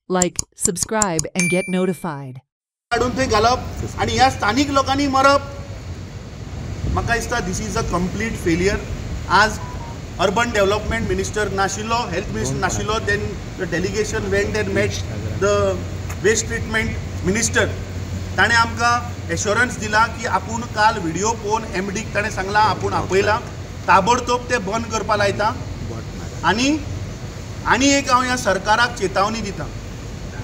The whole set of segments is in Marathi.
Like, subscribe, and get notified. काढून थंय घालप आणि ह्या स्थानिक लोकांनी मरप. म्हाका दिसता this is a complete failure. आज अर्बन डेव्हलपमेंट मिनिस्टर नाशिल्लो, हेल्थ मिनिस्टर नाशिल्लो, then the delegation went and met the waste treatment minister. ताणें आमकां एश्योरन्स दिला की आपूण काल व्हिडिओ पळोवन एमडीक ताणें सांगला आपूण आपयला, ताबडतोब ते बंद करपा लायता. आनी एक हांव ह्या सरकाराक चेतावणी दिता,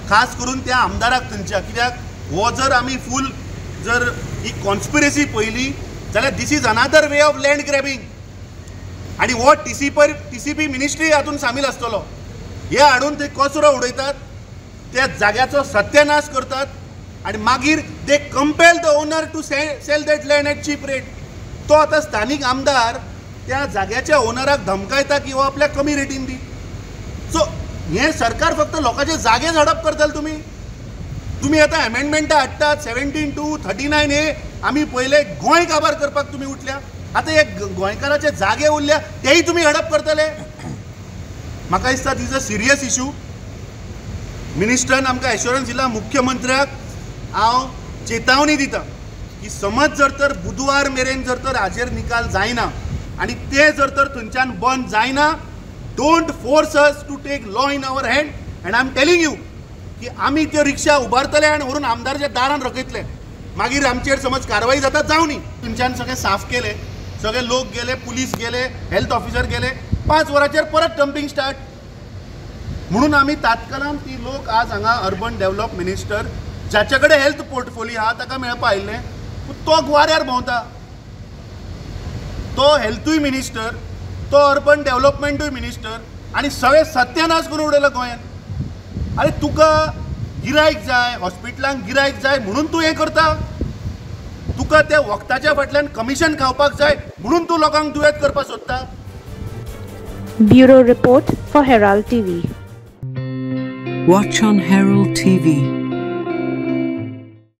खास करून त्या आमदाराक थंयच्या, कित्याक हो जर आमी फूल जर ही कॉन्स्पिरसी पळयली जाल्यार दिस is another way of land grabbing. आनी हो टीसीपी मिनिस्ट्री हातून सामील आसतलो. हे हाडून ते कचरो उडयतात, त्या जाग्याचो सत्यानाश करतात आनी मागीर they compel the owner to sell that land at cheap rate. तो आतां स्थानीक आमदार त्या जाग्याच्या ओनराक धमकायता की हो आपल्याक कमी रेटीन दी. सो हे सरकार फक्त लोकांचे जागे हडप करताल. तुम्ही आता अमेंडमेंटा हाडटात 17 to 39 हे आम्ही पहिले गोंय काबार करपाक तुम्ही उठल्या. आता हे गोंयकाराचे जागे उरल्या तेही तुम्ही हडप करतले. म्हाका दिसता दिस अ सिरियस इशू. मिनिस्टरान आमकां एश्योरन्स दिला, मुख्यमंत्र्याक हांव चेतावणी दिता की समज जर तर बुधवार मेरेन जर तर हाजेर निकाल जायना आनी ते जर तर थंयच्यान बंद जायना, don't force us to take law in our hand. And I am telling you की आम्ही त्यो रिक्षा उबारतले आणि व्हरून आमदारच्या दारान रकयतले. मागीर आमचेर समज कारवाई जाता जावनी. थंयच्यान सगळें साफ केले, सगळे लोक गेले, पुलीस गेले, हेल्थ ऑफिसर गेले, 5 वरांचेर परत डंपिंग स्टार्ट. म्हणून आमी तात्काळान ती लोक आज हांगा अर्बन डेव्हलप मिनिस्टर जाचे कडेन हेल्थ पोर्टफोलियो आहा ताका मेळपा आयिल्ले, तो ग्वाऱ्यार भोंवता. तो हेल्थूय मिनिस्टर, तो अर्बन डेव्हलपमेंटूय मिनिस्टर, आनी सगळे सत्यानाश करून उडयलो गोंयांत. अरे तुका गिरायक जाय, हॉस्पिटलांक गिरायक जाय म्हणून तूं हें करता. तुका त्या वखदाच्या फाटल्यान कमिशन खावपाक जाय म्हणून तूं लोकांक दुयेंत करपाक सोदता. Bureau report for Herald TV. Watch on Herald TV.